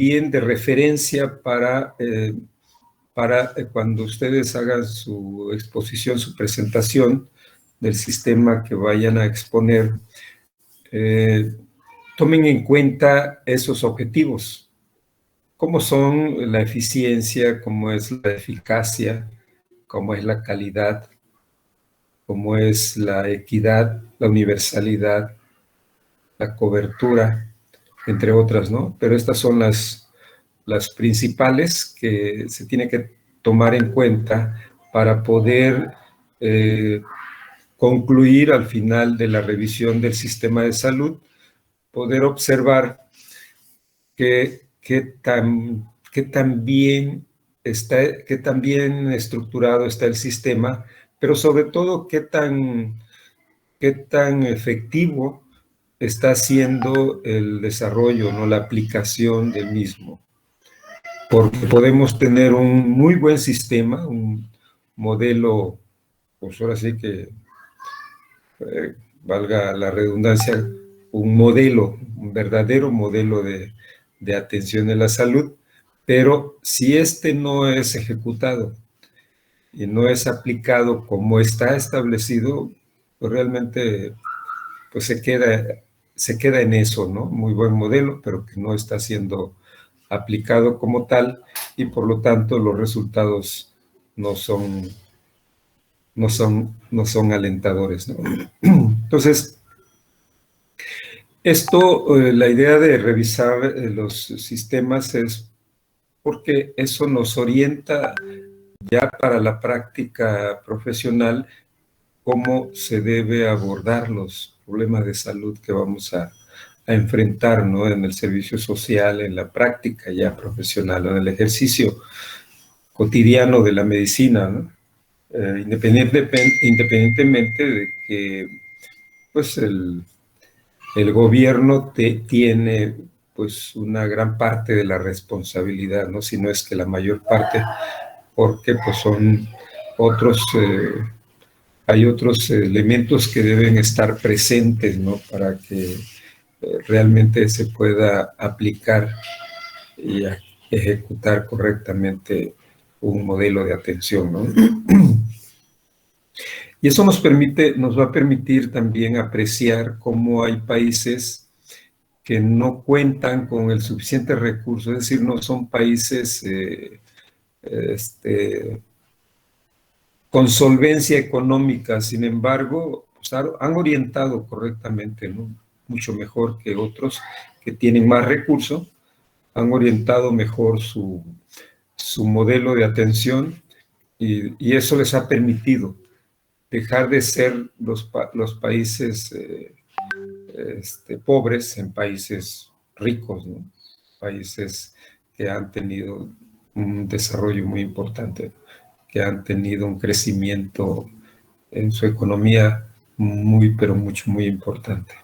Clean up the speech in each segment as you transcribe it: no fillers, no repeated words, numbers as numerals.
bien de referencia para cuando ustedes hagan su exposición, su presentación del sistema que vayan a exponer, tomen en cuenta esos objetivos. ¿Cómo son la eficiencia, cómo es la eficacia, cómo es la calidad, cómo es la equidad, la universalidad, la cobertura, entre otras, ¿no? Pero estas son las principales que se tiene que tomar en cuenta para poder concluir al final de la revisión del sistema de salud, poder observar qué tan bien estructurado está el sistema, pero sobre todo qué tan efectivo está siendo el desarrollo, ¿no? La aplicación del mismo. Porque podemos tener un muy buen sistema, un modelo, pues ahora sí que, valga la redundancia, un verdadero modelo de atención a la salud, pero si este no es ejecutado y no es aplicado como está establecido, pues realmente pues se queda en eso, ¿no? Muy buen modelo, pero que no está siendo aplicado como tal y por lo tanto los resultados no son alentadores, ¿no? Entonces, la idea de revisar los sistemas es porque eso nos orienta ya para la práctica profesional cómo se debe abordar los problemas de salud que vamos a enfrentar, ¿no? En el servicio social, en la práctica ya profesional, en el ejercicio cotidiano de la medicina, ¿no? Independientemente de que pues el gobierno tiene pues una gran parte de la responsabilidad, ¿no? Si no es que la mayor parte, porque pues son otros, hay otros elementos que deben estar presentes, ¿no? Para que realmente se pueda aplicar y ejecutar correctamente un modelo de atención, ¿no? Y eso nos va a permitir también apreciar cómo hay países que no cuentan con el suficiente recurso, es decir, no son países con solvencia económica, sin embargo, pues han orientado correctamente, ¿no? Mucho mejor que otros que tienen más recursos, han orientado mejor su modelo de atención y eso les ha permitido dejar de ser los países pobres en países ricos, ¿no? Países que han tenido un desarrollo muy importante, que han tenido un crecimiento en su economía pero muy importante.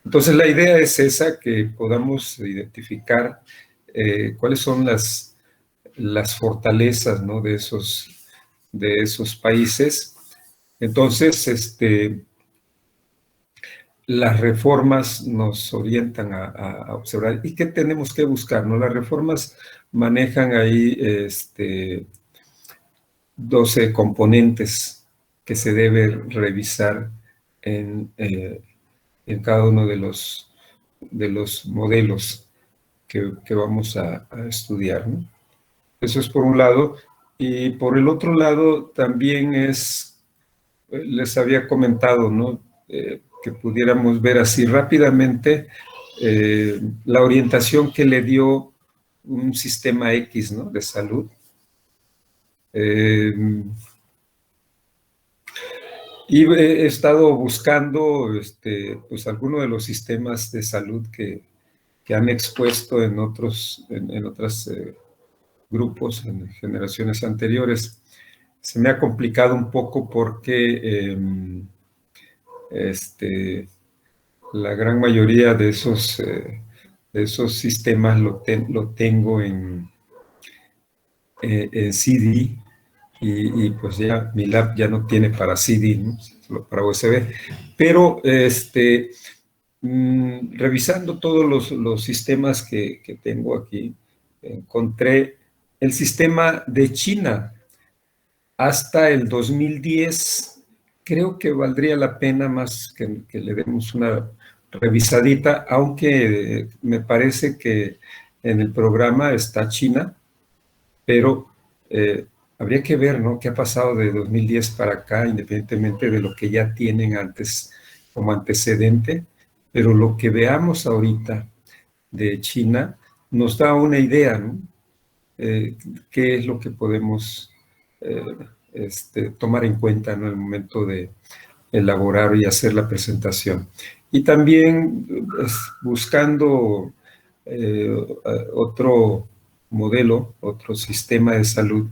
Entonces la idea es esa, que podamos identificar cuáles son las fortalezas, ¿no? de esos países. Entonces, las reformas nos orientan a observar. ¿Y qué tenemos que buscar, no? Las reformas manejan ahí 12 componentes que se debe revisar en cada uno de los modelos que vamos a estudiar, ¿no? Eso es por un lado. Y por el otro lado también les había comentado, ¿no? Que pudiéramos ver así rápidamente la orientación que le dio un sistema X, ¿no? De salud. Y he estado buscando pues algunos de los sistemas de salud que han expuesto en otros grupos, en generaciones anteriores. Se me ha complicado un poco porque la gran mayoría de esos sistemas lo tengo en CD y pues ya mi lab ya no tiene para CD, ¿no? Solo para USB. Pero revisando todos los sistemas que tengo aquí, encontré el sistema de China hasta el 2010. Creo que valdría la pena más que le demos una revisadita, aunque me parece que en el programa está China, pero habría que ver, ¿no?, qué ha pasado de 2010 para acá, independientemente de lo que ya tienen antes como antecedente, pero lo que veamos ahorita de China nos da una idea, ¿no? Qué es lo que podemos eh, tomar en cuenta en el momento de elaborar y hacer la presentación. Y también buscando otro modelo, otro sistema de salud,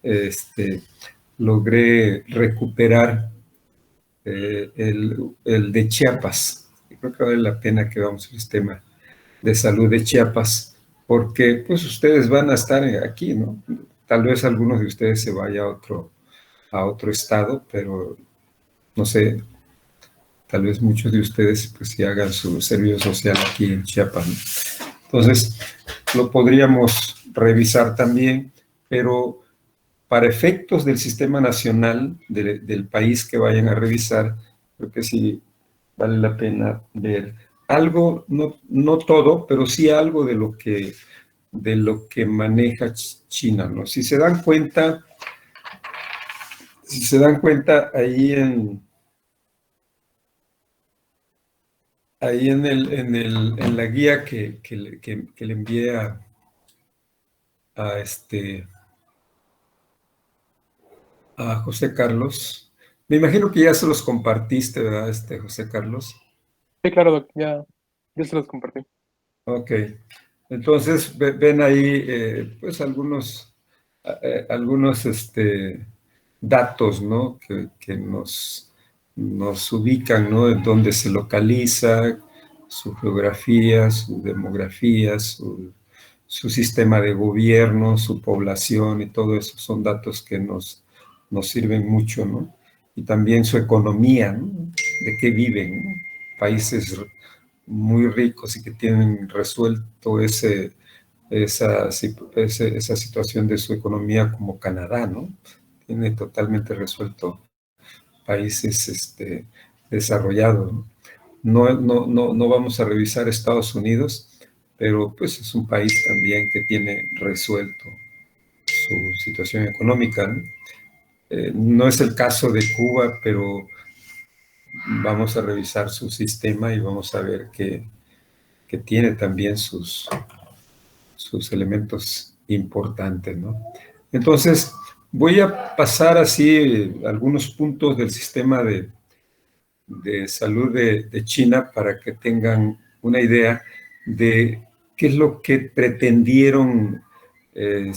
este, logré recuperar el de Chiapas. Y creo que vale la pena que veamos el sistema de salud de Chiapas, porque pues ustedes van a estar aquí, ¿no? Tal vez algunos de ustedes se vaya a otro estado, pero no sé, tal vez muchos de ustedes pues sí hagan su servicio social aquí en Chiapas, ¿no? Entonces, lo podríamos revisar también, pero para efectos del sistema nacional del país que vayan a revisar, creo que sí vale la pena ver algo, no, no todo, pero sí algo de lo que maneja China, ¿no? Si se dan cuenta ahí en la guía que le envié a, a José Carlos, me imagino que ya se los compartiste, ¿verdad, José Carlos? Sí, claro, Doc, ya se los compartí. Ok, entonces ven ahí pues algunos datos, ¿no?, que nos ubican, ¿no?, en dónde se localiza, su geografía, su demografía, su sistema de gobierno, su población y todo eso son datos que nos sirven mucho, ¿no? Y también su economía, ¿no?, de qué viven, ¿no? Países muy ricos y que tienen resuelto esa situación de su economía, como Canadá, ¿no? Tiene totalmente resuelto países desarrollados, ¿no? No vamos a revisar Estados Unidos, pero pues es un país también que tiene resuelto su situación económica, ¿no? No es el caso de Cuba, pero vamos a revisar su sistema y vamos a ver que tiene también sus elementos importantes, ¿no? Entonces, voy a pasar así algunos puntos del sistema de salud de China para que tengan una idea de qué es lo que pretendieron, eh,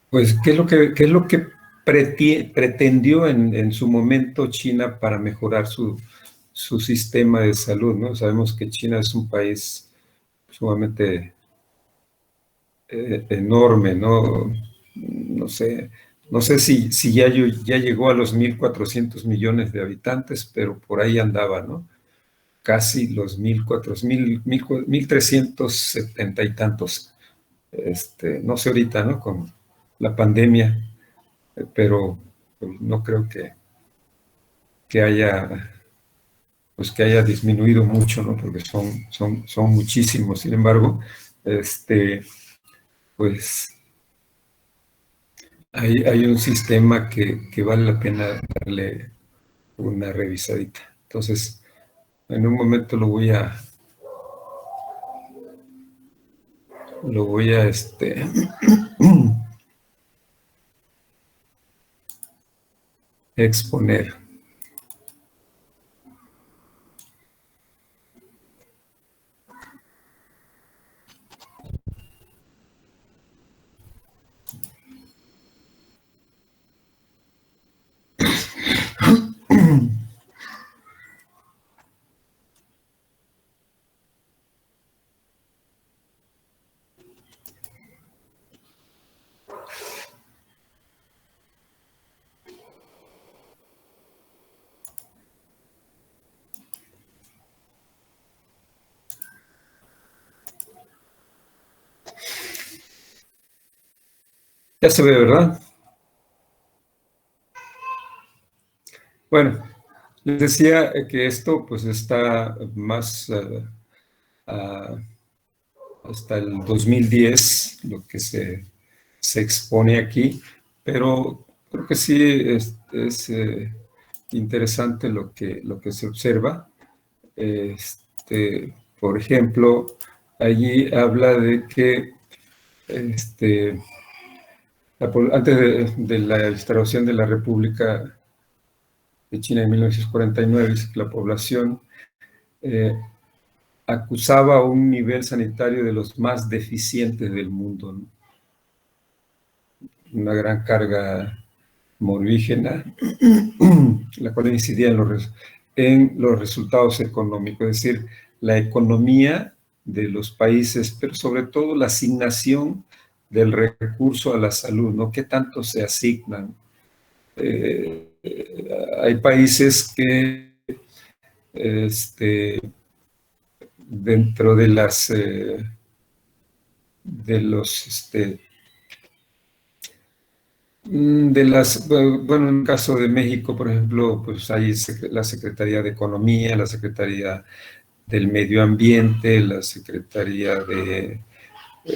pues qué es lo que pretendió en su momento China para mejorar su sistema de salud, ¿no? Sabemos que China es un país sumamente enorme, ¿no? No sé si ya llegó a los 1.400 millones de habitantes, pero por ahí andaba, ¿no? Casi los 1.370 y tantos. No sé ahorita, ¿no?, con la pandemia, pero pues, no creo que haya, pues, que haya disminuido mucho, ¿no? Porque son muchísimos. Sin embargo, pues hay un sistema que vale la pena darle una revisadita. Entonces, en un momento lo voy a exponer. Ya se ve, ¿verdad? Bueno, les decía que esto pues está más hasta el 2010, lo que se expone aquí, pero creo que sí es interesante lo que se observa. Por ejemplo, allí habla de que antes de la instauración de la República de China en 1949, dice que la población eh, acusaba un nivel sanitario de los más deficientes del mundo, ¿no? Una gran carga morbígena, la cual incidía en los resultados económicos, es decir, la economía de los países, pero sobre todo la asignación del recurso a la salud, ¿no? ¿Qué tanto se asignan? Hay países que dentro de las bueno, en el caso de México, por ejemplo, pues hay la Secretaría de Economía, la Secretaría del Medio Ambiente, la Secretaría de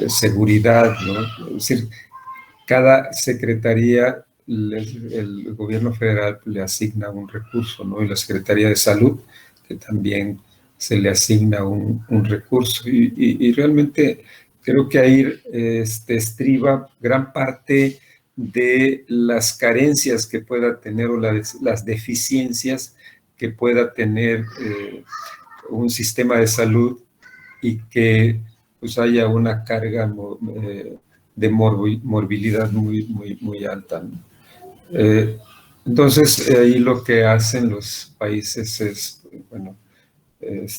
Seguridad, ¿no? Es decir, cada secretaría, el gobierno federal le asigna un recurso, ¿no? Y la Secretaría de Salud, que también se le asigna un recurso. Y realmente creo que ahí estriba gran parte de las carencias que pueda tener o las deficiencias que pueda tener un sistema de salud y que pues haya una carga de morbilidad muy alta, ¿no? Entonces, ahí lo que hacen los países es, bueno,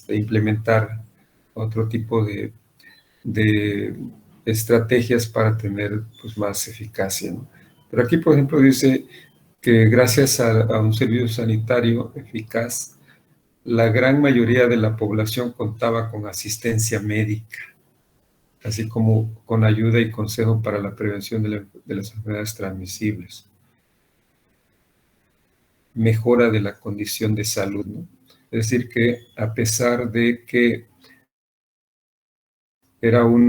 implementar otro tipo de estrategias para tener pues, más eficacia, ¿no? Pero aquí, por ejemplo, dice que gracias a un servicio sanitario eficaz, la gran mayoría de la población contaba con asistencia médica, así como con ayuda y consejo para la prevención de las enfermedades transmisibles, mejora de la condición de salud, ¿no? Es decir, que a pesar de que era un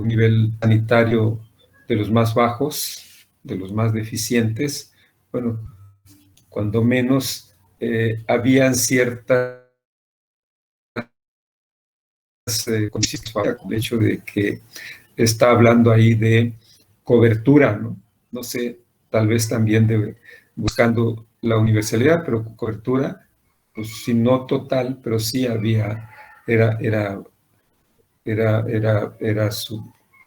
nivel sanitario de los más bajos, de los más deficientes, bueno, cuando menos habían ciertas condiciones para el hecho de que está hablando ahí de cobertura, ¿no? No sé, tal vez también buscando la universalidad, pero cobertura, pues si no total, pero sí había, era, era,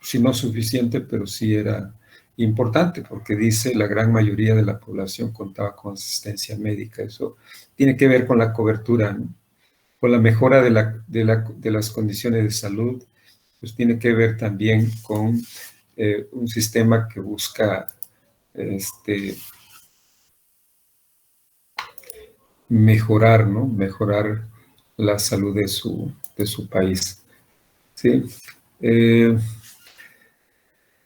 si no suficiente, pero sí era importante, porque dice la gran mayoría de la población contaba con asistencia médica. Eso tiene que ver con la cobertura, ¿no? Con la mejora de las condiciones de salud, pues tiene que ver también con un sistema que busca mejorar, ¿no? Mejorar la salud de su país. ¿Sí?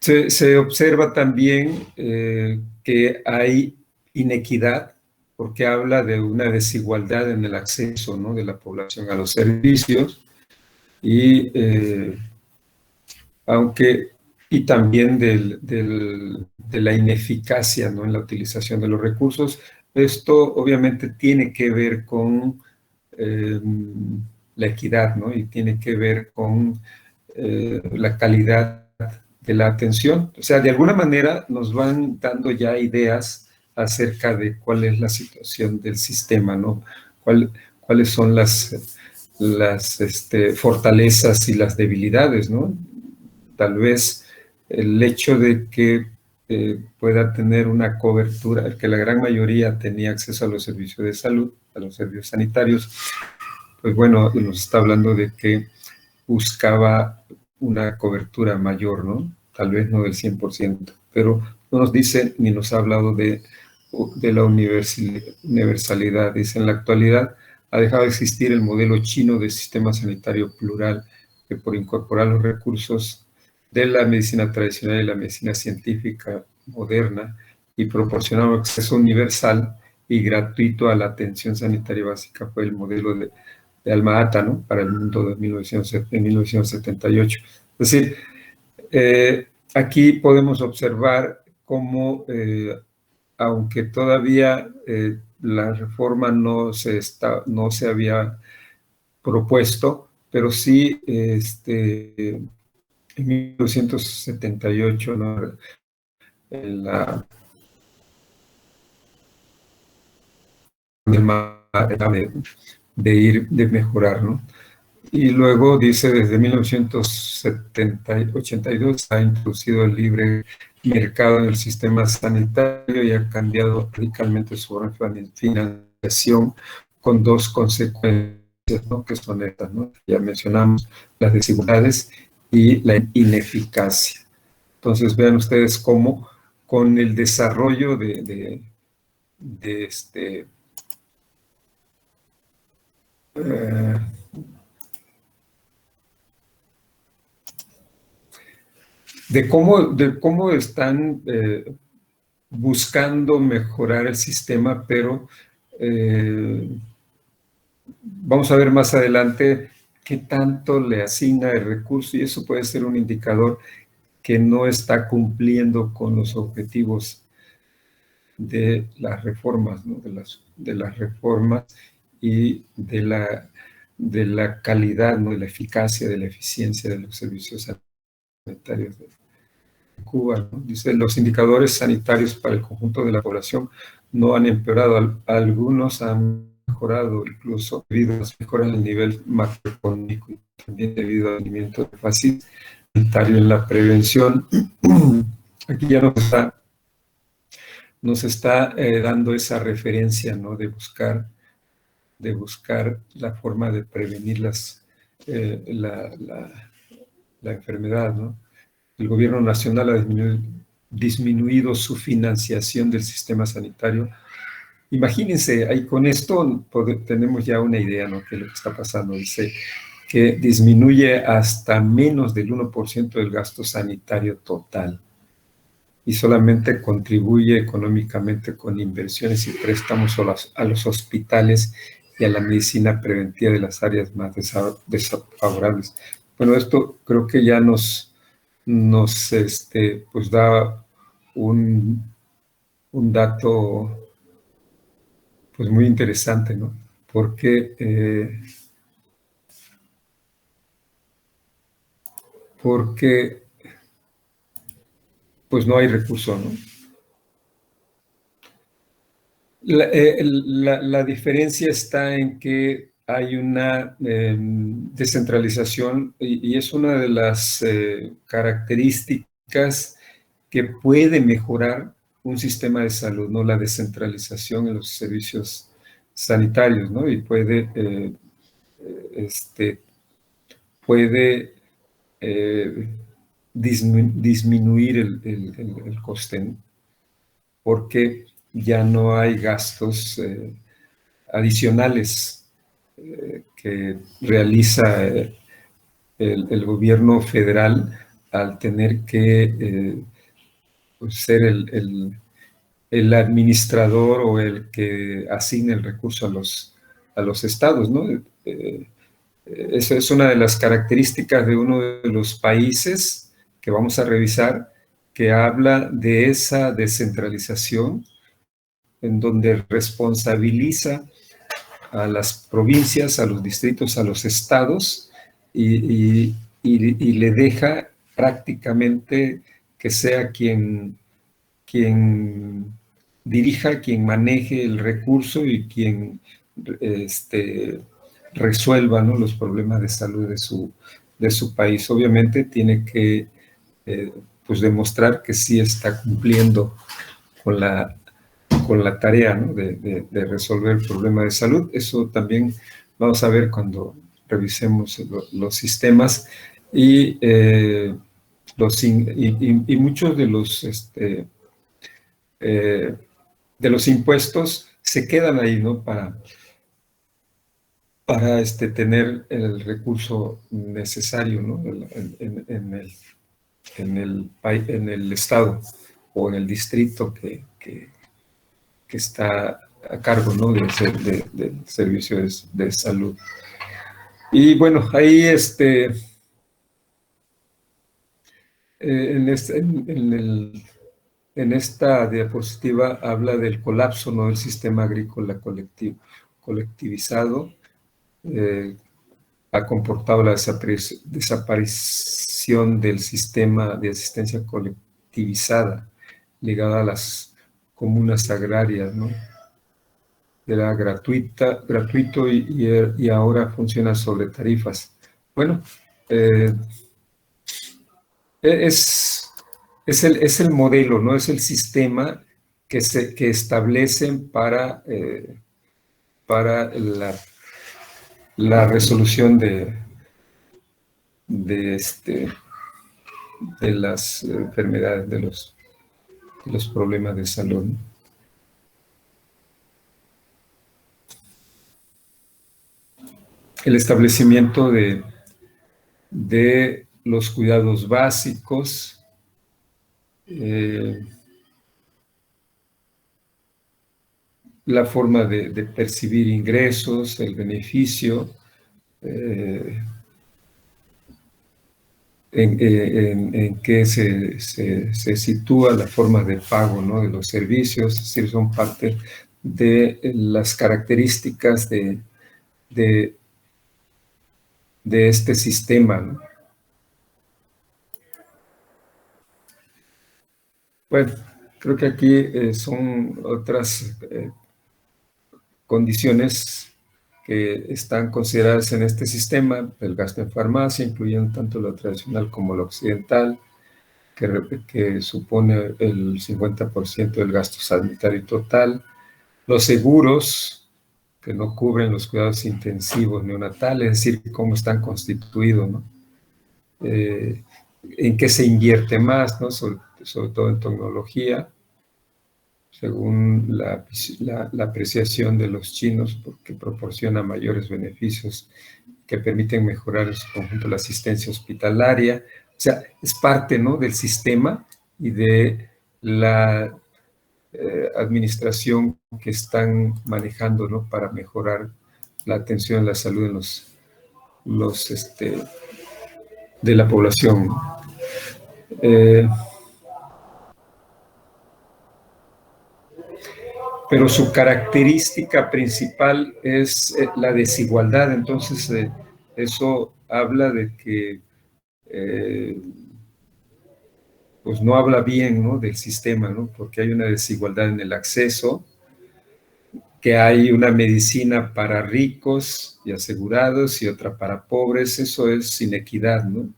Se observa también que hay inequidad porque habla de una desigualdad en el acceso, ¿no? De la población a los servicios y aunque y también de la ineficacia, ¿no? En la utilización de los recursos. Esto obviamente tiene que ver con la equidad, ¿no? Y tiene que ver con la calidad de la atención. O sea, de alguna manera nos van dando ya ideas acerca de cuál es la situación del sistema, ¿no? Cuáles son las fortalezas y las debilidades, ¿no? Tal vez el hecho de que pueda tener una cobertura, que la gran mayoría tenía acceso a los servicios de salud, a los servicios sanitarios, pues bueno, nos está hablando de que buscaba una cobertura mayor, ¿no? Tal vez no del 100%, pero no nos dice ni nos ha hablado de la universalidad. Dice, en la actualidad ha dejado de existir el modelo chino de sistema sanitario plural, que por incorporar los recursos de la medicina tradicional y la medicina científica moderna y proporcionar acceso universal y gratuito a la atención sanitaria básica. Fue el modelo de Alma-Ata, ¿no?, para el mundo de 1978. Es decir, aquí podemos observar cómo, aunque todavía la reforma no se había propuesto, pero sí en 1978, ¿no?, la de mejorar, ¿no? Y luego dice, desde 1982 ha introducido el libre mercado en el sistema sanitario y ha cambiado radicalmente su financiación con dos consecuencias, ¿no?, que son estas, ¿no? Ya mencionamos las desigualdades y la ineficacia. Entonces vean ustedes cómo con el desarrollo de cómo están buscando mejorar el sistema, pero vamos a ver más adelante qué tanto le asigna el recurso, y eso puede ser un indicador que no está cumpliendo con los objetivos de las reformas, ¿no?, de las reformas y de la calidad, ¿no?, de la eficacia, de la eficiencia de los servicios sanitarios de Cuba, ¿no? Dice, los indicadores sanitarios para el conjunto de la población no han empeorado, algunos han mejorado incluso debido a las mejoras en el nivel macroeconómico y también debido al rendimiento de fácil sanitario en la prevención. Aquí ya nos está dando esa referencia, ¿no?, de buscar la forma de prevenir la enfermedad, ¿no? El gobierno nacional ha disminuido su financiación del sistema sanitario. Imagínense, ahí con esto tenemos ya una idea, ¿no?, de lo que está pasando. Dice que disminuye hasta menos del 1% del gasto sanitario total y solamente contribuye económicamente con inversiones y préstamos a los hospitales y a la medicina preventiva de las áreas más desfavorables. Bueno, esto creo que ya nos pues da un dato pues muy interesante, ¿no? Porque pues no hay recurso, ¿no? La diferencia está en que hay una descentralización y es una de las características que puede mejorar un sistema de salud, ¿no?, la descentralización en los servicios sanitarios, ¿no? Y puede disminuir el coste, ¿no?, porque ya no hay gastos adicionales que realiza el gobierno federal al tener que pues ser el administrador o el que asigne el recurso a los estados, ¿no? Esa es una de las características de uno de los países que vamos a revisar, que habla de esa descentralización en donde responsabiliza a las provincias, a los distritos, a los estados y le deja prácticamente que sea quien dirija, quien maneje el recurso y quien resuelva, ¿no?, los problemas de salud de su país. Obviamente tiene que pues demostrar que sí está cumpliendo con la tarea, ¿no?, de resolver el problema de salud. Eso también vamos a ver cuando revisemos los sistemas y muchos de los impuestos se quedan ahí, ¿no?, para tener el recurso necesario, ¿no?, en el estado o en el distrito que está a cargo, ¿no?, del servicio de salud. Y bueno, ahí en esta diapositiva habla del colapso, ¿no?, del sistema agrícola colectivizado. Ha comportado la desaparición del sistema de asistencia colectivizada ligada a las comunas agrarias, ¿no? Era gratuito y ahora funciona sobre tarifas. Bueno, es el modelo, ¿no? Es el sistema que establecen para la resolución de las enfermedades, de los problemas de salud, ¿no? El establecimiento de los cuidados básicos, la forma de percibir ingresos, el beneficio, en qué se sitúa la forma de pago, ¿no?, de los servicios, es decir, son parte de las características de este sistema, ¿no? Bueno, creo que aquí son otras condiciones que están consideradas en este sistema: el gasto en farmacia, incluyendo tanto lo tradicional como lo occidental, que supone el 50% del gasto sanitario total; los seguros, que no cubren los cuidados intensivos neonatales, es decir, cómo están constituidos, ¿no? En qué se invierte más, ¿no?, sobre todo en tecnología, según la apreciación de los chinos, porque proporciona mayores beneficios que permiten mejorar en su conjunto la asistencia hospitalaria. O sea, es parte, ¿no?, del sistema y de la administración que están manejando, ¿no?, para mejorar la atención a la salud en de la población. Pero su característica principal es la desigualdad. Entonces, eso habla de que pues no habla bien, ¿no?, del sistema, ¿no?, porque hay una desigualdad en el acceso, que hay una medicina para ricos y asegurados y otra para pobres. Eso es inequidad, ¿no?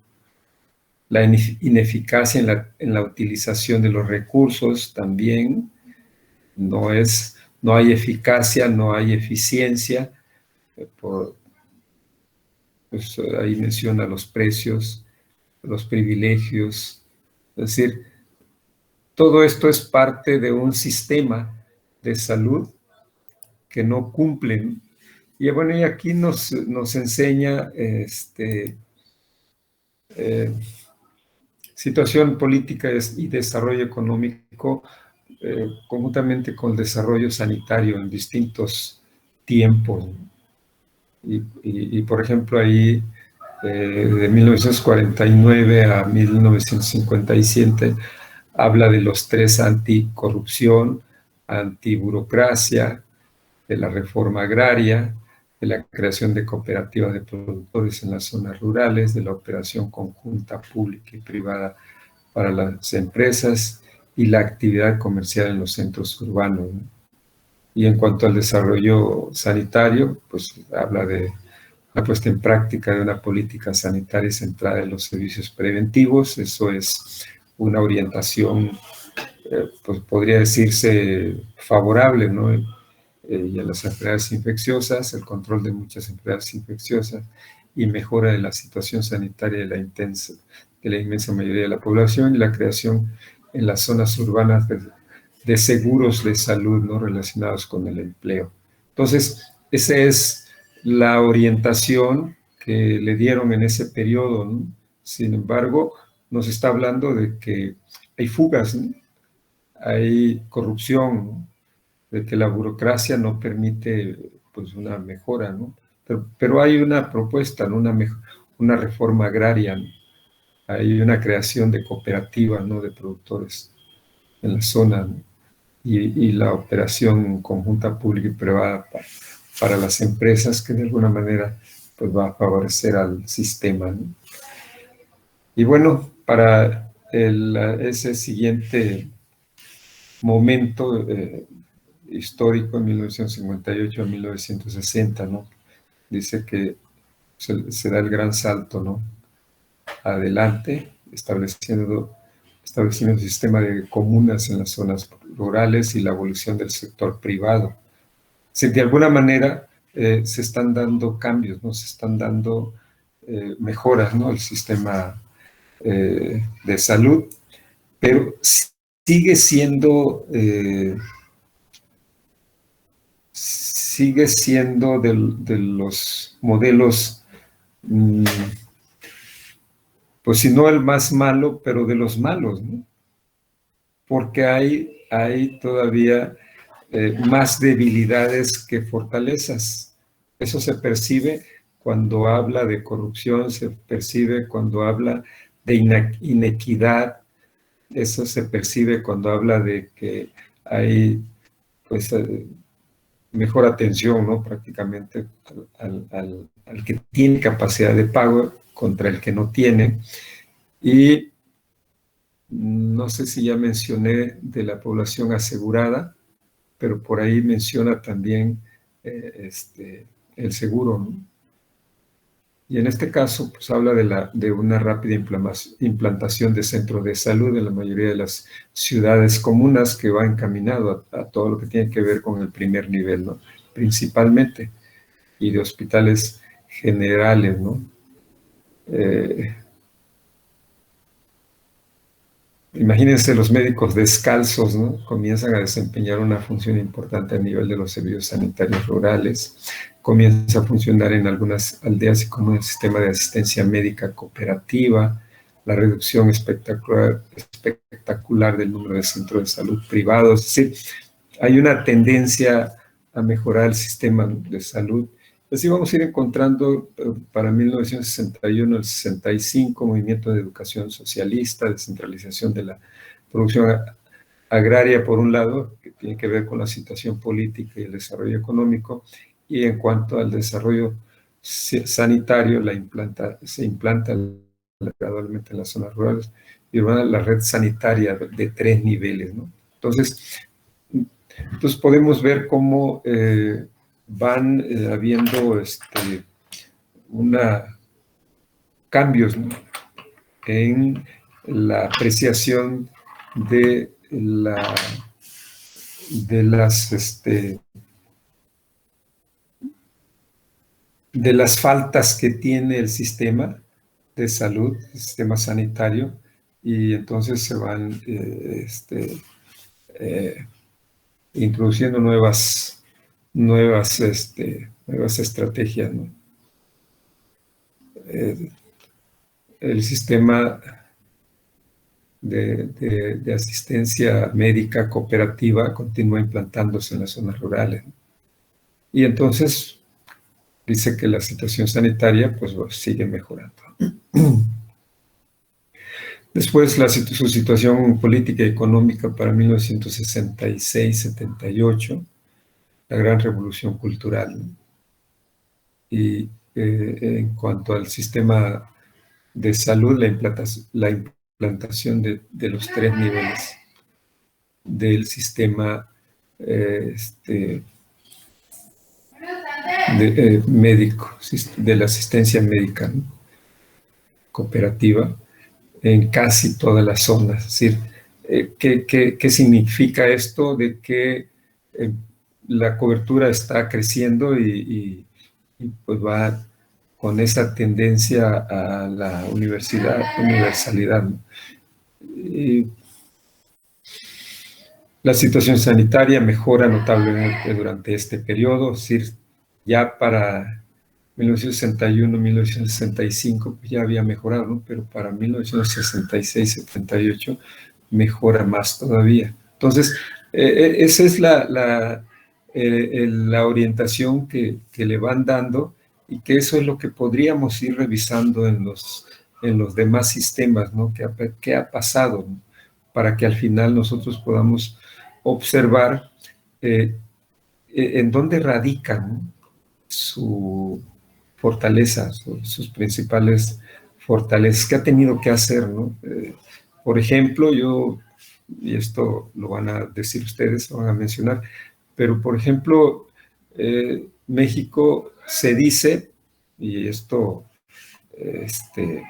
La ineficacia en la utilización de los recursos también. No hay eficacia, no hay eficiencia. Pues ahí menciona los precios, los privilegios. Es decir, todo esto es parte de un sistema de salud que no cumplen. Y bueno, y aquí nos enseña situación política y desarrollo económico conjuntamente con el desarrollo sanitario en distintos tiempos. Y por ejemplo, ahí de 1949 a 1957 habla de los 3: anticorrupción, antiburocracia, de la reforma agraria, de la creación de cooperativas de productores en las zonas rurales, de la operación conjunta pública y privada para las empresas y la actividad comercial en los centros urbanos, ¿no? Y en cuanto al desarrollo sanitario, pues habla de la puesta en práctica de una política sanitaria centrada en los servicios preventivos. Eso es una orientación, pues podría decirse favorable, ¿no?, y a las enfermedades infecciosas, el control de muchas enfermedades infecciosas y mejora de la situación sanitaria de la inmensa mayoría de la población, y la creación en las zonas urbanas de seguros de salud, ¿no?, relacionados con el empleo. Entonces, esa es la orientación que le dieron en ese periodo, ¿no? Sin embargo, nos está hablando de que hay fugas, ¿no? Hay corrupción, ¿no? De que la burocracia no permite pues una mejora, ¿no? Pero hay una propuesta, ¿no? Una reforma agraria, ¿no? Hay una creación de cooperativas, ¿no? De productores en la zona, ¿no? Y la operación conjunta pública y privada para las empresas que de alguna manera pues va a favorecer al sistema, ¿no? Y bueno, para ese siguiente momento histórico, en 1958 a 1960, ¿no? Dice que se da el gran salto, ¿no? Adelante, estableciendo un sistema de comunas en las zonas rurales y la evolución del sector privado. Si de alguna manera se están dando cambios, ¿no? Se están dando mejoras, ¿no? El sistema de salud, pero sigue siendo de los modelos, pues si no el más malo, pero de los malos, ¿no? Porque hay todavía más debilidades que fortalezas. Eso se percibe cuando habla de corrupción, se percibe cuando habla de inequidad, eso se percibe cuando habla de que hay pues mejor atención, ¿no? Prácticamente al que tiene capacidad de pago contra el que no tiene. Y no sé si ya mencioné de la población asegurada, pero por ahí menciona también el seguro, ¿no? Y en este caso, pues habla de una rápida implantación de centros de salud en la mayoría de las ciudades comunas que va encaminado a todo lo que tiene que ver con el primer nivel, ¿no? Principalmente, y de hospitales generales, ¿no? Imagínense los médicos descalzos, ¿no? Comienzan a desempeñar una función importante a nivel de los servicios sanitarios rurales, comienza a funcionar en algunas aldeas y como un sistema de asistencia médica cooperativa, la reducción espectacular del número de centros de salud privados, es decir, hay una tendencia a mejorar el sistema de salud. Así vamos a ir encontrando para 1961 al 65 movimiento de educación socialista, descentralización de la producción agraria por un lado, que tiene que ver con la situación política y el desarrollo económico, y en cuanto al desarrollo sanitario, se implanta gradualmente en las zonas rurales y urbanas la red sanitaria de 3 niveles, ¿no? Entonces podemos ver cómo van habiendo cambios, ¿no? En la apreciación de las faltas que tiene el sistema de salud, el sistema sanitario, y entonces se van introduciendo nuevas estrategias, ¿no? El sistema de asistencia médica cooperativa continúa implantándose en las zonas rurales, ¿no? Y entonces dice que la situación sanitaria pues sigue mejorando. Después su situación política y económica para 1966-78, la gran revolución cultural, ¿no? Y en cuanto al sistema de salud, la implantación de los 3 niveles del sistema médico, de la asistencia médica, ¿no? Cooperativa en casi todas las zonas. Es decir, ¿qué significa esto? De que la cobertura está creciendo y pues va con esa tendencia a la universalidad, ¿no? Y la situación sanitaria mejora notablemente durante este periodo, es decir, ya para 1961, 1965 pues ya había mejorado, ¿no? Pero para 1966, 78 mejora más todavía. Entonces, esa es la orientación que le van dando y que eso es lo que podríamos ir revisando en los demás sistemas, ¿no? ¿Qué ha pasado? ¿No? Para que al final nosotros podamos observar en dónde radican su fortaleza, sus principales fortalezas, qué ha tenido que hacer, ¿no? Por ejemplo, y esto lo van a decir ustedes, lo van a mencionar, pero por ejemplo, México se dice, y esto este,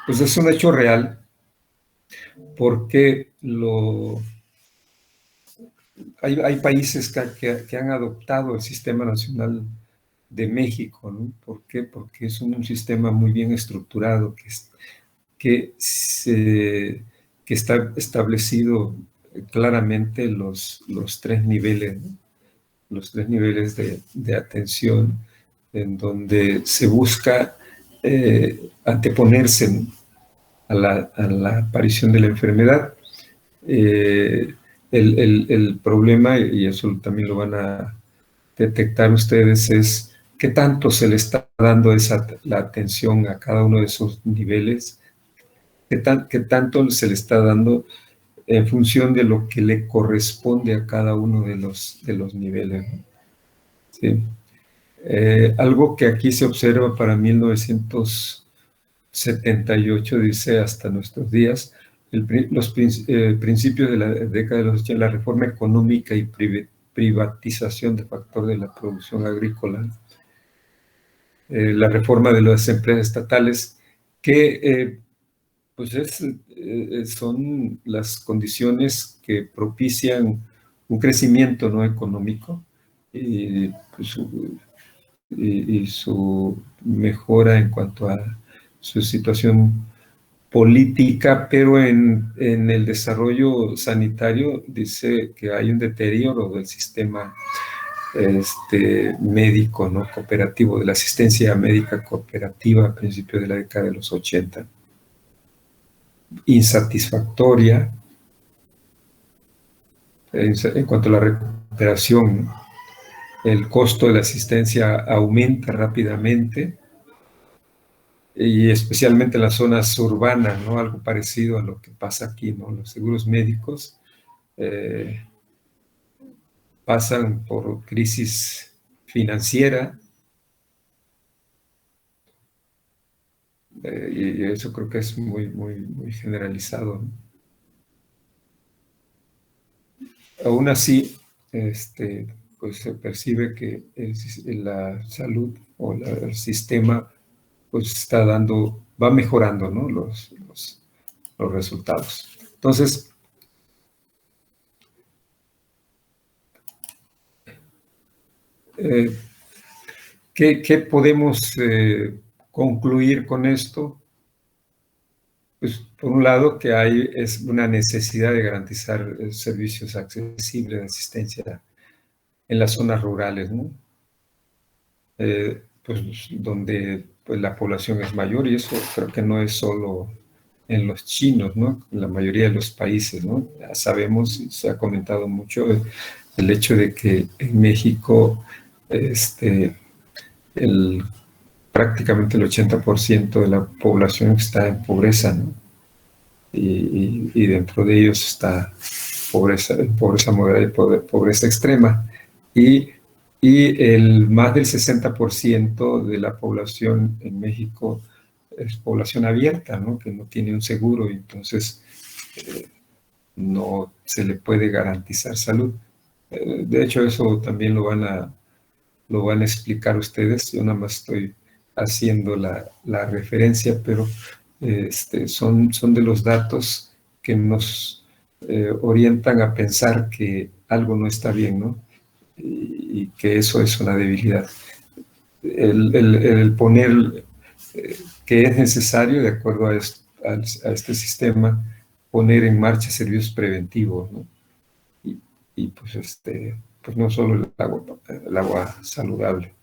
pues es un hecho real, porque hay países que han adoptado el Sistema Nacional de México, ¿no? ¿Por qué? Porque es un sistema muy bien estructurado, que, se, que está establecido claramente los tres niveles, ¿no? Los tres niveles de atención, en donde se busca anteponerse a la aparición de la enfermedad. El problema, y eso también lo van a detectar ustedes, es qué tanto se le está dando la atención a cada uno de esos niveles, qué tanto se le está dando en función de lo que le corresponde a cada uno de los niveles, ¿no? ¿Sí? Algo que aquí se observa para 1978, dice, hasta nuestros días, los principios de la década de los 80, la reforma económica y privatización de factor de la producción agrícola, la reforma de las empresas estatales, que pues son las condiciones que propician un crecimiento no económico y, pues, y su mejora en cuanto a su situación política, pero en el desarrollo sanitario dice que hay un deterioro del sistema médico, ¿no? Cooperativo, de la asistencia médica cooperativa a principios de la década de los 80, insatisfactoria en cuanto a la recuperación. El costo de la asistencia aumenta rápidamente y especialmente en las zonas urbanas, ¿no? Algo parecido a lo que pasa aquí, ¿no? Los seguros médicos pasan por crisis financiera y eso creo que es muy generalizado, ¿no? Aún así, pues se percibe que la salud o el sistema pues está va mejorando, ¿no? Los resultados. Entonces, ¿qué podemos concluir con esto? Pues por un lado que es una necesidad de garantizar servicios accesibles de asistencia en las zonas rurales, ¿no? Pues donde pues, la población es mayor y eso creo que no es solo en los chinos, ¿no? En la mayoría de los países, ¿no? Ya sabemos, y se ha comentado mucho, el hecho de que en México prácticamente el 80% de la población está en pobreza, ¿no? Y dentro de ellos está pobreza moderada y pobreza extrema. Y más del 60% de la población en México es población abierta, ¿no? Que no tiene un seguro y entonces no se le puede garantizar salud. De hecho, eso también lo van a explicar ustedes. Yo nada más estoy haciendo la referencia, pero son de los datos que nos orientan a pensar que algo no está bien, ¿no? Y que eso es una debilidad. El poner que es necesario, de acuerdo a este sistema, poner en marcha servicios preventivos, ¿no? Y pues, pues no solo el agua saludable.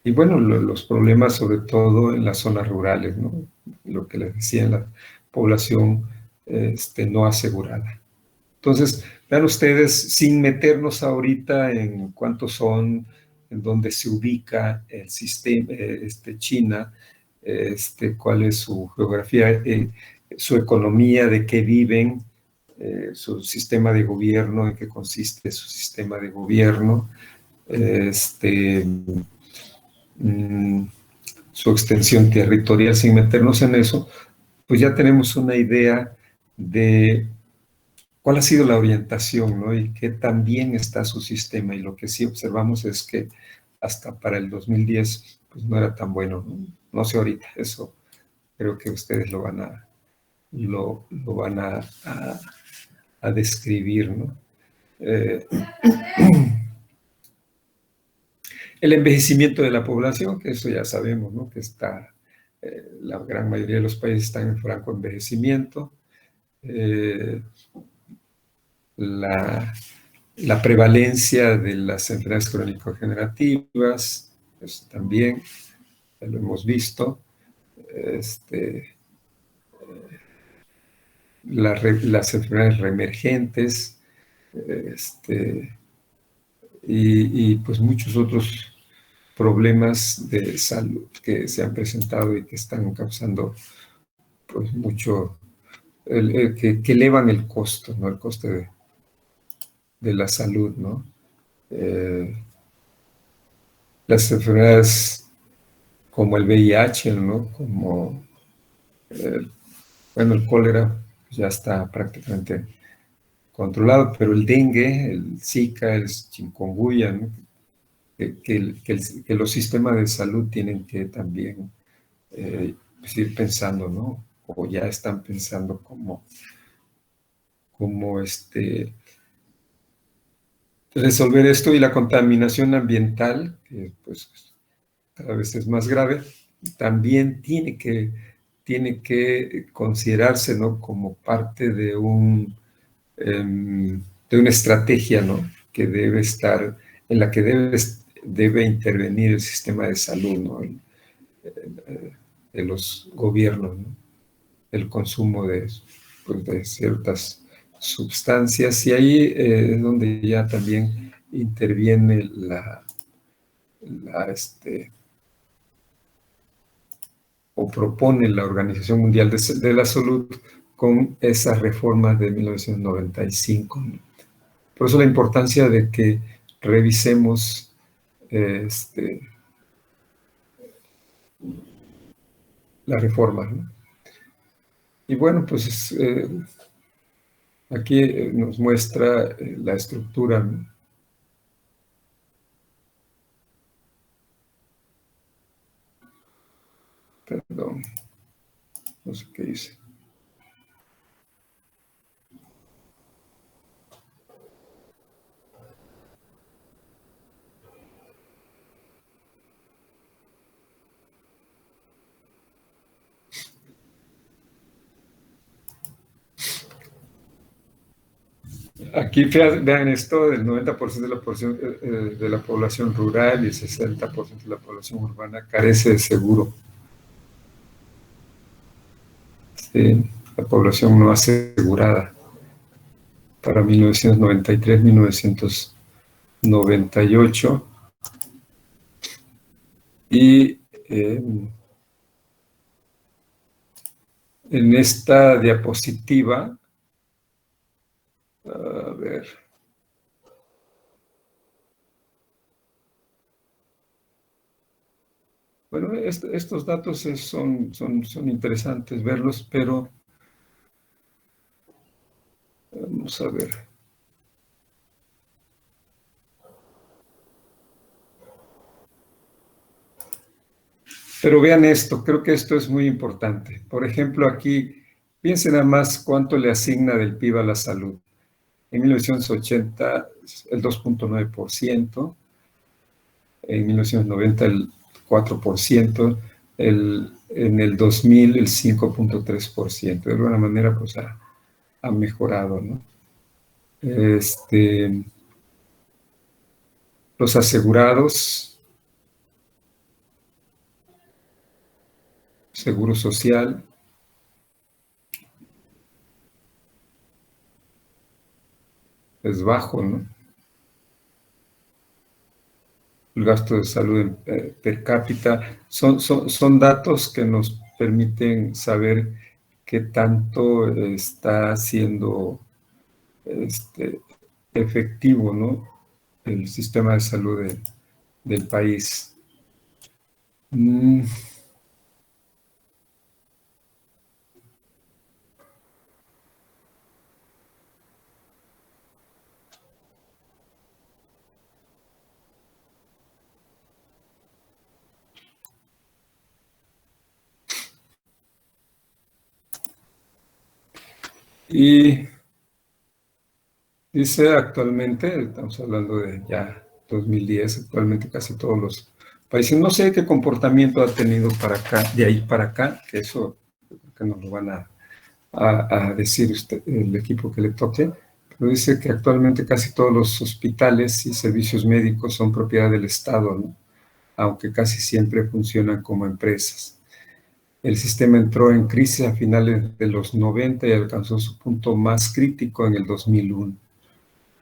Y bueno, los problemas sobre todo en las zonas rurales, ¿no? Lo que les decía, en la población no asegurada. Entonces, vean ustedes, sin meternos ahorita en cuántos son, en dónde se ubica el sistema, China, cuál es su geografía, su economía, de qué viven, su sistema de gobierno, en qué consiste su sistema de gobierno, su extensión territorial, sin meternos en eso, pues ya tenemos una idea de cuál ha sido la orientación, ¿no? Y qué tan bien está su sistema. Y lo que sí observamos es que hasta para el 2010, pues no era tan bueno, ¿no? No sé ahorita, eso creo que ustedes lo van a describir, ¿no? El envejecimiento de la población, que eso ya sabemos, ¿no? Que está, la gran mayoría de los países están en franco envejecimiento. La prevalencia de las enfermedades crónico-degenerativas, pues también ya lo hemos visto. Las enfermedades reemergentes, y pues muchos otros problemas de salud que se han presentado y que están causando pues mucho, que elevan el costo, ¿no? El costo de la salud, ¿no? Las enfermedades como el VIH, ¿no? Como, bueno, el cólera ya está prácticamente controlado, pero el dengue, el Zika, el chikungunya, ¿no? que los sistemas de salud tienen que también pues ir pensando, ¿no? O ya están pensando como resolver esto. Y la contaminación ambiental, que pues cada vez es más grave, también tiene que considerarse, ¿no? Como parte de de una estrategia, ¿no? Que debe estar, en la que debe intervenir el sistema de salud, ¿no? De los gobiernos, ¿no? El consumo pues, de ciertas sustancias, y ahí es donde ya también interviene o propone la Organización Mundial de la Salud con esas reformas de 1995. Por eso la importancia de que revisemos la reforma, ¿no? Y bueno, pues aquí nos muestra la estructura, ¿no? Perdón, no sé qué dice. Aquí vean esto, el 90% de la población rural y el 60% de la población urbana carece de seguro. Sí, la población no asegurada para 1993, 1998. Y en esta diapositiva, a ver, bueno, estos datos son interesantes verlos, pero vamos a ver. Pero vean esto, creo que esto es muy importante. Por ejemplo, aquí, piensen nada más cuánto le asigna del PIB a la salud. En 1980, el 2.9%, en 1990, el 4%, en el 2000, el 5.3%. De alguna manera, pues ha mejorado, ¿no? Los asegurados, seguro social, es bajo, ¿no? El gasto de salud per cápita, son datos que nos permiten saber qué tanto está siendo efectivo, ¿no?, el sistema de salud del país. Y dice actualmente, estamos hablando de ya 2010, actualmente casi todos los países, no sé qué comportamiento ha tenido para acá, de ahí para acá, que eso que nos lo van a decir usted, el equipo que le toque, pero dice que actualmente casi todos los hospitales y servicios médicos son propiedad del Estado, ¿no?, aunque casi siempre funcionan como empresas. El sistema entró en crisis a finales de los 90 y alcanzó su punto más crítico en el 2001,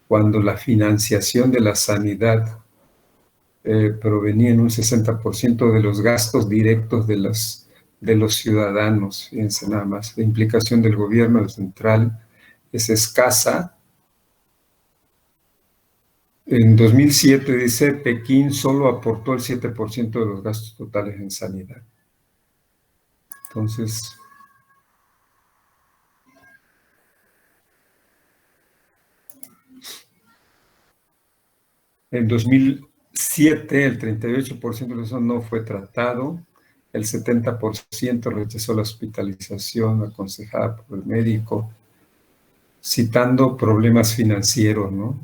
cuando la financiación de la sanidad provenía en un 60% de los gastos directos de los ciudadanos. Fíjense nada más, la implicación del gobierno central es escasa. En 2007, dice, Pekín solo aportó el 7% de los gastos totales en sanidad. Entonces, en 2007, el 38% de eso no fue tratado, el 70% rechazó la hospitalización aconsejada por el médico, citando problemas financieros, ¿no?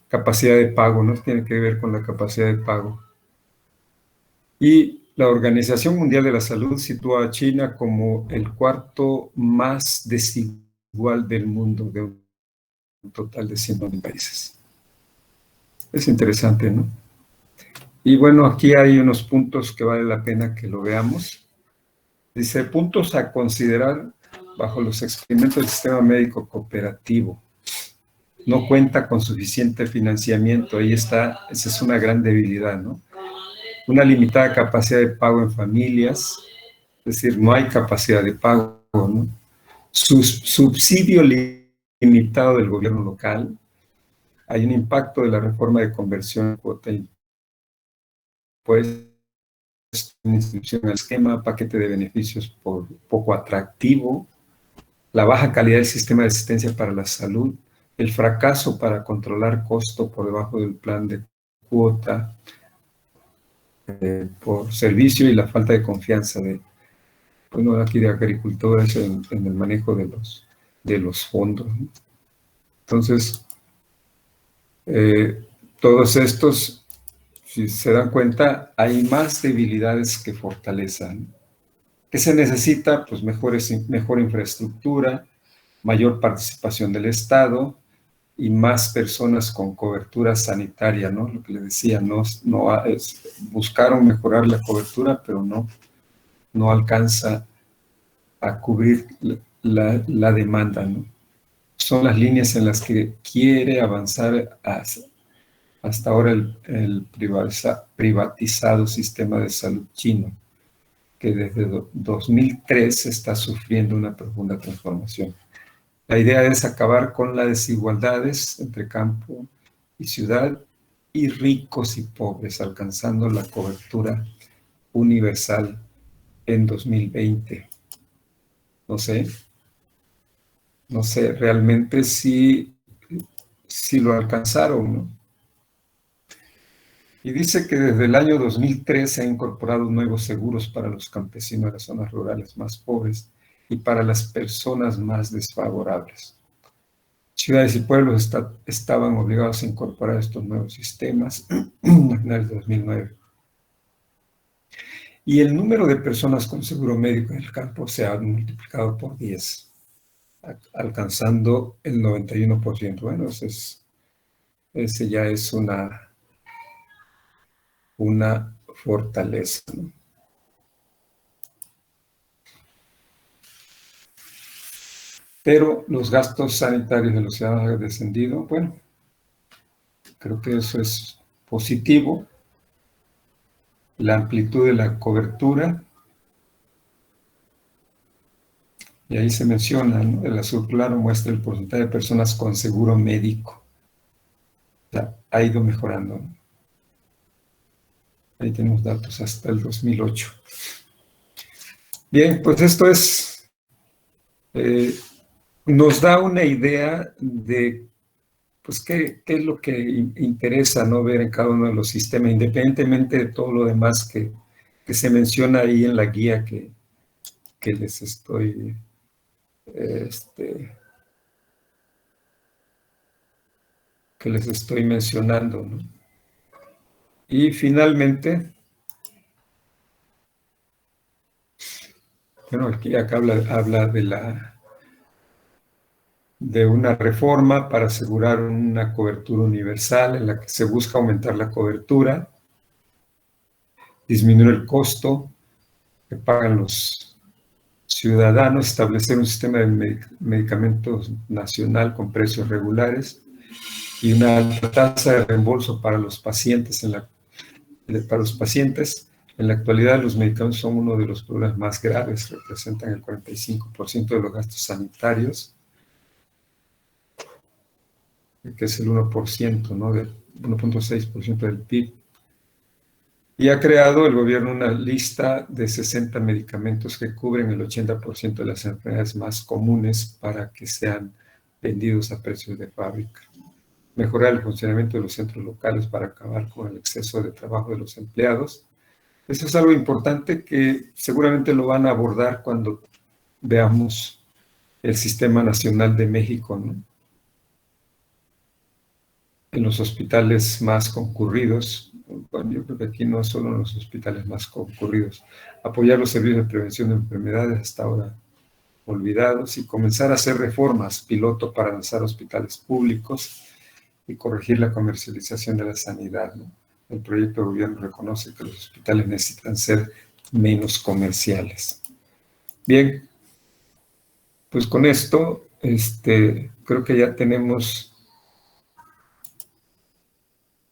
Capacidad de pago, ¿no? Tiene que ver con la capacidad de pago. Y la Organización Mundial de la Salud sitúa a China como el cuarto más desigual del mundo, de un total de 100 países. Es interesante, ¿no? Y bueno, aquí hay unos puntos que vale la pena que lo veamos. Dice, puntos a considerar bajo los experimentos del sistema médico cooperativo. No cuenta con suficiente financiamiento, ahí está, esa es una gran debilidad, ¿no? Una limitada capacidad de pago en familias, es decir, no hay capacidad de pago, ¿no? Subsidio limitado del gobierno local, hay un impacto de la reforma de conversión de cuota impuestos, inscripción al esquema, paquete de beneficios poco atractivo, la baja calidad del sistema de asistencia para la salud, el fracaso para controlar costo por debajo del plan de cuota por servicio y la falta de confianza bueno, aquí de agricultores en el manejo de los fondos, ¿no? Entonces, todos estos, si se dan cuenta, hay más debilidades que fortaleza, ¿no? ¿Qué se necesita? Pues mejor infraestructura, mayor participación del Estado y más personas con cobertura sanitaria, ¿no? Lo que le decía, buscaron mejorar la cobertura, pero no alcanza a cubrir la demanda, ¿no? Son las líneas en las que quiere avanzar hasta ahora el privatizado sistema de salud chino, que desde 2003 está sufriendo una profunda transformación. La idea es acabar con las desigualdades entre campo y ciudad y ricos y pobres, alcanzando la cobertura universal en 2020. No sé realmente si lo alcanzaron, ¿no? Y dice que desde el año 2003 se han incorporado nuevos seguros para los campesinos de las zonas rurales más pobres y para las personas más desfavorables. Ciudades y pueblos estaban obligados a incorporar estos nuevos sistemas a finales de 2009. Y el número de personas con seguro médico en el campo se ha multiplicado por 10, alcanzando el 91%. Bueno, ese ya es una una fortaleza, ¿no? Pero los gastos sanitarios de los ciudadanos han descendido. Bueno, creo que eso es positivo. La amplitud de la cobertura, y ahí se menciona, ¿no? La circular muestra el porcentaje de personas con seguro médico. O sea, ha ido mejorando, ¿no? Ahí tenemos datos hasta el 2008. Bien, pues esto es, nos da una idea de pues qué es lo que interesa, ¿no?, ver en cada uno de los sistemas, independientemente de todo lo demás que se menciona ahí en la guía que les estoy mencionando, ¿no? Y finalmente, bueno, aquí acá habla de una reforma para asegurar una cobertura universal en la que se busca aumentar la cobertura, disminuir el costo que pagan los ciudadanos, establecer un sistema de medicamentos nacional con precios regulares y una alta tasa de reembolso para los pacientes. En la actualidad, los medicamentos son uno de los problemas más graves, representan el 45% de los gastos sanitarios, que es el 1%, ¿no?, del 1.6% del PIB. Y ha creado el gobierno una lista de 60 medicamentos que cubren el 80% de las enfermedades más comunes para que sean vendidos a precios de fábrica. Mejorar el funcionamiento de los centros locales para acabar con el exceso de trabajo de los empleados. Eso es algo importante que seguramente lo van a abordar cuando veamos el Sistema Nacional de México, ¿no?, en los hospitales más concurridos. Bueno, yo creo que aquí no solo en los hospitales más concurridos. Apoyar los servicios de prevención de enfermedades hasta ahora olvidados y comenzar a hacer reformas piloto para lanzar hospitales públicos y corregir la comercialización de la sanidad, ¿no? El proyecto de gobierno reconoce que los hospitales necesitan ser menos comerciales. Bien, pues con esto creo que ya tenemos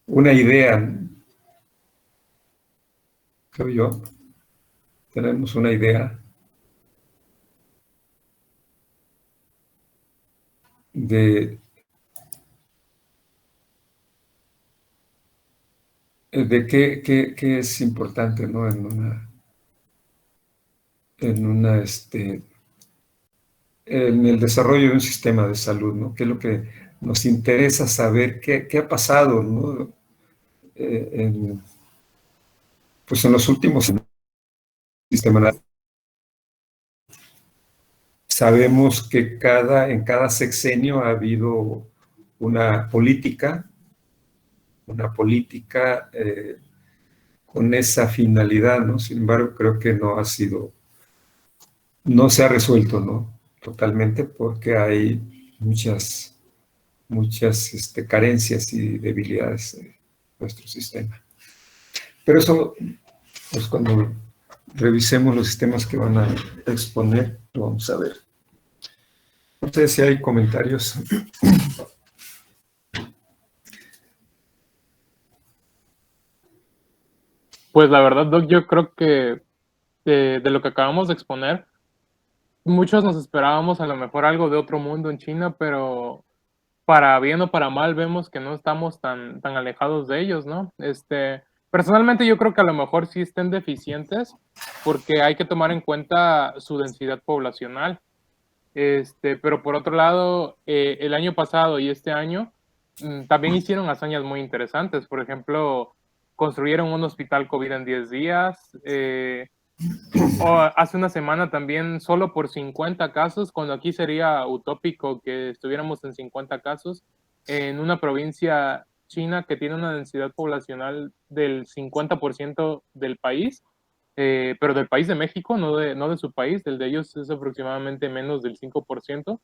una idea, creo yo, tenemos una idea de qué es importante, ¿no?, en el desarrollo de un sistema de salud, ¿no? ¿Qué es lo que nos interesa saber? ¿Qué ha pasado, ¿no?, pues en los últimos sistemas? Sabemos que en cada sexenio ha habido una política con esa finalidad, ¿no? Sin embargo, creo que no se ha resuelto, ¿no?, totalmente, porque hay muchas carencias y debilidades de nuestro sistema. Pero eso, pues cuando revisemos los sistemas que van a exponer, lo vamos a ver. No sé si hay comentarios. Pues la verdad, Doc, yo creo que de lo que acabamos de exponer, muchos nos esperábamos a lo mejor algo de otro mundo en China, pero para bien o para mal vemos que no estamos tan alejados de ellos, ¿no? Personalmente yo creo que a lo mejor sí estén deficientes, porque hay que tomar en cuenta su densidad poblacional. Pero por otro lado, el año pasado y este año, también hicieron hazañas muy interesantes. Por ejemplo, construyeron un hospital COVID en 10 días, o hace una semana también solo por 50 casos, cuando aquí sería utópico que estuviéramos en 50 casos, en una provincia china que tiene una densidad poblacional del 50% del país, pero del país de México, no de su país, el de ellos es aproximadamente menos del 5%.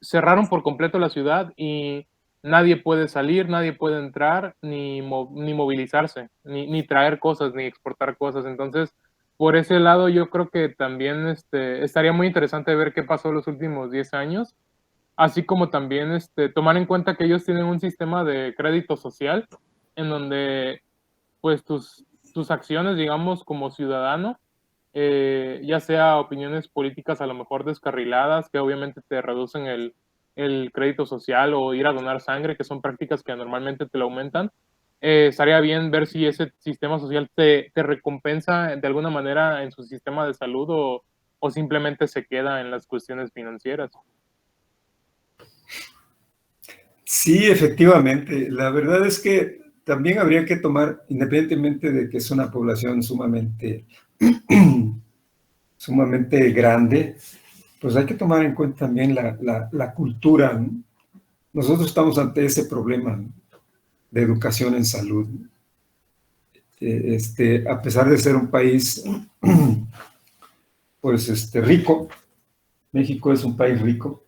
Cerraron por completo la ciudad y nadie puede salir, nadie puede entrar, ni movilizarse, ni traer cosas, ni exportar cosas. Entonces, por ese lado, yo creo que también, estaría muy interesante ver qué pasó los últimos 10 años, así como también, tomar en cuenta que ellos tienen un sistema de crédito social, en donde, pues, tus acciones, digamos, como ciudadano, ya sea opiniones políticas a lo mejor descarriladas, que obviamente te reducen el crédito social, o ir a donar sangre, que son prácticas que normalmente te lo aumentan. Estaría bien ver si ese sistema social te recompensa de alguna manera en su sistema de salud, o simplemente se queda en las cuestiones financieras. Sí, efectivamente. La verdad es que también habría que tomar, independientemente de que es una población sumamente grande, pues hay que tomar en cuenta también la cultura, ¿no? Nosotros estamos ante ese problema, ¿no?, de educación en salud. A pesar de ser un país, pues, rico, México es un país rico,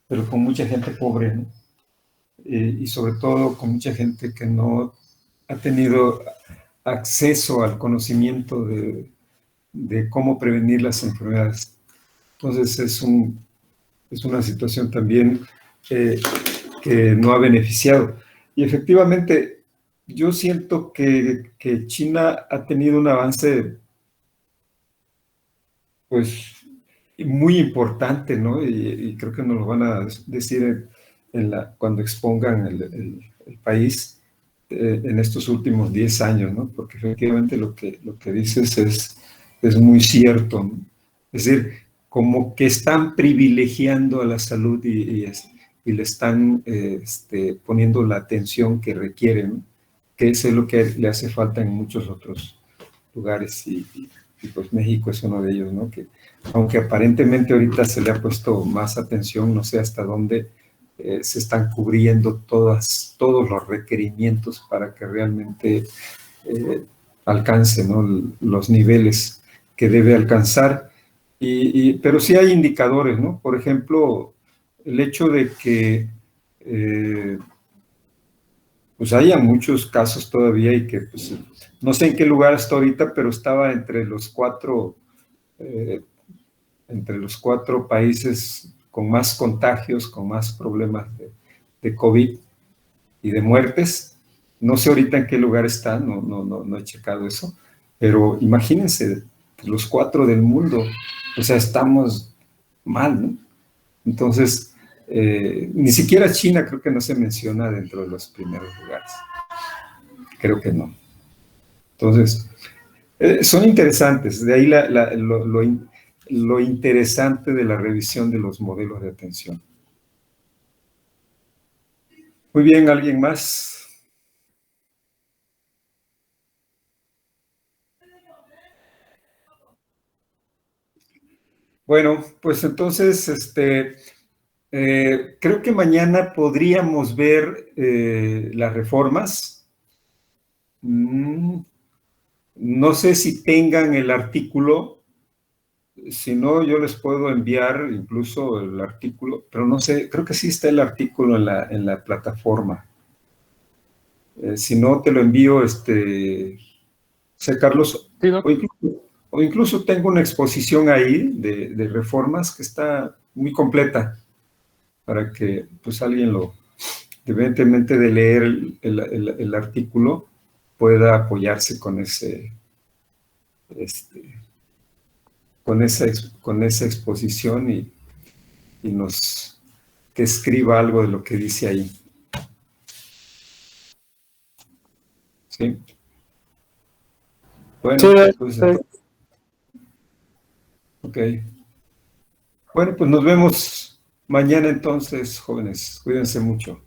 pero con mucha gente pobre, ¿no? Y sobre todo con mucha gente que no ha tenido acceso al conocimiento de cómo prevenir las enfermedades. Entonces es una situación también que no ha beneficiado. Y efectivamente, yo siento que China ha tenido un avance, pues, muy importante, ¿no? Y creo que nos lo van a decir cuando expongan el país en estos últimos 10 años, ¿no? Porque efectivamente lo que dices es muy cierto, ¿no? Es decir, como que están privilegiando a la salud y le están poniendo la atención que requieren, ¿no? Que eso es lo que le hace falta en muchos otros lugares y pues México es uno de ellos, ¿no? Que aunque aparentemente ahorita se le ha puesto más atención, no sé hasta dónde se están cubriendo todos los requerimientos para que realmente alcance, ¿no?, los niveles que debe alcanzar. Pero sí hay indicadores, ¿no? Por ejemplo, el hecho de que pues haya muchos casos todavía y que pues, no sé en qué lugar está ahorita, pero estaba entre los cuatro países con más contagios, con más problemas de COVID y de muertes. No sé ahorita en qué lugar está, no he checado eso, pero imagínense, los cuatro del mundo, o sea, estamos mal, ¿no? Entonces, ni siquiera China creo que no se menciona dentro de los primeros lugares. Creo que no. Entonces, son interesantes, de ahí lo interesante de la revisión de los modelos de atención. Muy bien, ¿alguien más? Bueno, pues entonces, creo que mañana podríamos ver las reformas. No sé si tengan el artículo. Si no, yo les puedo enviar incluso el artículo, pero no sé, creo que sí está el artículo en la plataforma. Si no, te lo envío, sé, Carlos, Sí, Doc. o incluso tengo una exposición ahí de reformas que está muy completa para que pues alguien independientemente de leer el artículo, pueda apoyarse con con esa exposición y que escriba algo de lo que dice ahí. ¿Sí? Bueno, Sí, pues, ok. Bueno, pues nos vemos mañana entonces, jóvenes. Cuídense mucho.